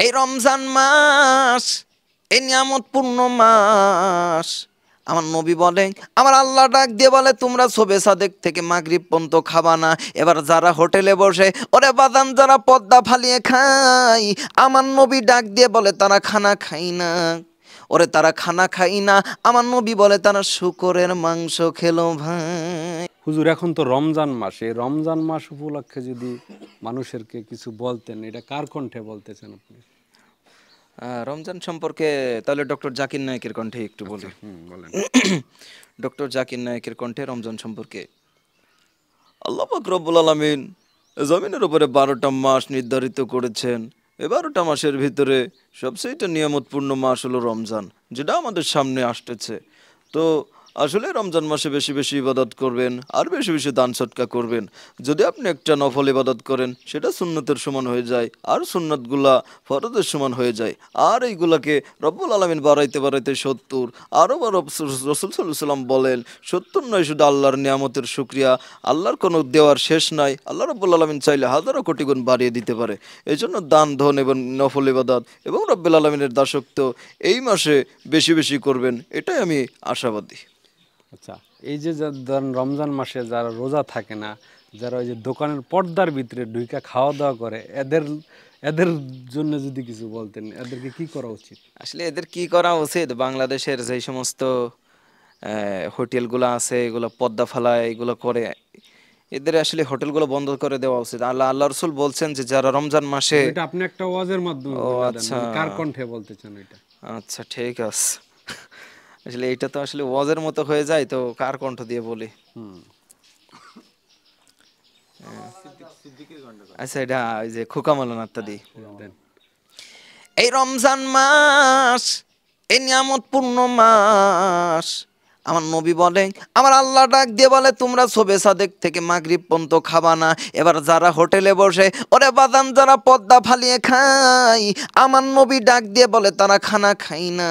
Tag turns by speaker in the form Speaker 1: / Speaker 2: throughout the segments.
Speaker 1: এই রমজান মাস, এই নিয়ামতপূর্ণ মাস, আমার নবী বলে, আমার আল্লাহ ডাক দিয়ে বলে, তোমরা শবে সাদেক থেকে মাগরিব পর্যন্ত খাবা না। এবার যারা হোটেলে বসে, ওরে বাদান, যারা পর্দা ফালিয়ে খায়, আমার নবী ডাক দিয়ে বলে তারা খানা খাই না। ওরে তারা খানা খাই না, আমার নবী বলে তারা শূকরের মাংস খেলো ভাই।
Speaker 2: হুজুর, এখন তো রমজান মাস, এই রমজান মাস উপলক্ষে যদি মানুষেরকে কিছু বলতেন, এটা কার কণ্ঠে বলতেছেন আপনি?
Speaker 1: রমজান সম্পর্কে তাহলে ডক্টর জাকির নায়েকের কণ্ঠে একটু
Speaker 2: আচ্ছা,
Speaker 1: বলি।
Speaker 2: বলেন।
Speaker 1: ডক্টর জাকির নায়েকের কণ্ঠে রমজান সম্পর্কে। আল্লাহ পাক রব্বুল আলামিন জমিনের উপরে 12টা মাস নির্ধারিত করেছেন। এই 12টা মাসের ভিতরে সবচেয়ে নিয়ামতপূর্ণ মাস হলো রমজান, যেটা আমাদের সামনে আসতেছে। তো আসলে রমজান মাসে বেশি বেশি ইবাদত করবেন, আর বেশি বেশি দান সৎকা করবেন। যদি আপনি একটা নফল ইবাদত করেন, সেটা সুন্নতের সমান হয়ে যায়, আর সুন্নতগুলা ফরজের সমান হয়ে যায়। আর এইগুলাকে রব্বুল আলামিন বাড়াইতে বাড়াইতে 70, আরও রসুল সাল্লাল্লাহু আলাইহি সাল্লাম বলেন 70 নয়, শুধু আল্লাহর নিয়ামতের শুকরিয়া, আল্লাহর কোনো দেওয়ার শেষ নাই। আল্লাহ রব্বুল আলামিন চাইলে হাজারো কোটি গুণ বাড়িয়ে দিতে পারে। এই জন্য দান, ধন এবং নফল ইবাদত এবং রব্বুল আলামিনের দাসত্ব এই মাসে বেশি বেশি করবেন, এটাই আমি আশাবাদী।
Speaker 2: আচ্ছা, এই যে ধরেন রমজান মাসে যারা রোজা থাকে না, যারা ওই যে দোকানের পর্দার ভিতরে ঢুইকা খাওয়া দাওয়া করে, এদের এদের জন্য যদি কিছু বলতেন, এদেরকে কি করা উচিত?
Speaker 1: আসলে এদের কি করা উচিত? বাংলাদেশের যে সমস্ত হোটেলগুলো আছে, এগুলো পদ্মা ফালায় এগুলো করে, এদের আসলে হোটেলগুলো বন্ধ করে দেওয়া উচিত। আল্লাহ রসুল বলছেন যে যারা রমজান মাসে।
Speaker 2: এটা আপনি একটা ওয়াজের মাধ্যমে
Speaker 1: ও
Speaker 2: বলে দেন,
Speaker 1: আচ্ছা,
Speaker 2: মানে কার কণ্ঠে বলতে চান এটা?
Speaker 1: আচ্ছা ঠিক আছে। আসলে এইটা তো আসলে ওয়াজের মতো হয়ে যায়, তো কার কণ্ঠ দিয়ে বলি?
Speaker 2: হুম।
Speaker 1: আচ্ছা, এটা ওই যে খোকা মৌলানা দি।
Speaker 2: দেন।
Speaker 1: এই রমজান মাস, এই নিয়ামতপূর্ণ মাস, আমার নবী বলে, আমার আল্লাহ ডাক দিয়ে বলে, তোমরা শবে সাদেক থেকে মাগরিব পর্যন্ত খাবা না। এবার যারা হোটেলে বসে, ওরে বাদান, যারা পর্দা ফালিয়ে খায়, আমার নবী ডাক দিয়ে বলে তারা খানা খাই না।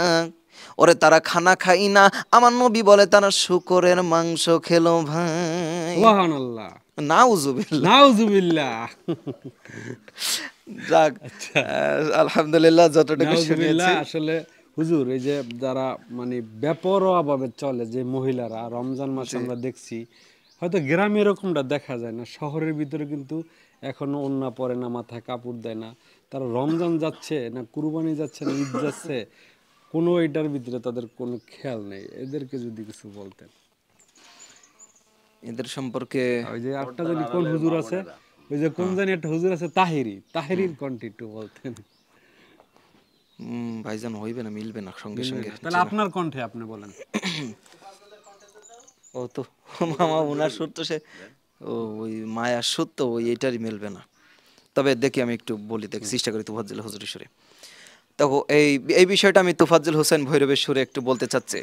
Speaker 1: ওরে তারা খানা খাই না, আমার নবী বলে তারা শূকরের মাংস খেলো ভাই।
Speaker 2: সুবহানাল্লাহ।
Speaker 1: নাউজুবিল্লাহ।
Speaker 2: নাউজুবিল্লাহ।
Speaker 1: যাক,
Speaker 2: আচ্ছা,
Speaker 1: আলহামদুলিল্লাহ যতটুকু
Speaker 2: নাউজুবিল্লাহ।
Speaker 1: শুনেছি।
Speaker 2: আসলে হুজুর, এই যে যারা মানে বেপরোয়া ভাবে চলে, যে মহিলারা রমজান মাসে
Speaker 1: জি,
Speaker 2: আমরা দেখছি, হয়তো গ্রামে এরকমটা দেখা যায় না, শহরের ভিতরে কিন্তু এখনো ওড়না পরে না, মাথায় কাপড় দেয় না। তারা রমজান যাচ্ছে না, কুরবানি যাচ্ছে না, ঈদ যাচ্ছে, কোনো এটার ভিতরে তাদের কোনো খেয়াল নেই। এদেরকে যদি কিছু বলতেন।
Speaker 1: এদের সম্পর্কে
Speaker 2: আর ওই যে একটা জানি কোন হুজুর আছে, ওই যে কোন জানি একটা হুজুর আছে, তাহিরির কণ্ঠে একটু বলতেন।
Speaker 1: ভাইজান হইবে না, মিলবে না সঙ্গে
Speaker 2: মিলবে
Speaker 1: সঙ্গে।
Speaker 2: না, তাহলে
Speaker 1: জি না।
Speaker 2: আপনার কণ্ঠে আপনি বলেন।
Speaker 1: ও তো মামা ওনার সুর তো সে, ও ওই মায়ার সুর তো ওই এটারই মিলবে না। তবে দেখি আমি একটু বলি, দেখি চেষ্টা করি তুফাজ্জল হুজুরের সুরে। তো এই এই বিষয়টা আমি তুফাজ্জল হোসেন ভৈরবের সুরে একটু বলতে চাচ্ছি।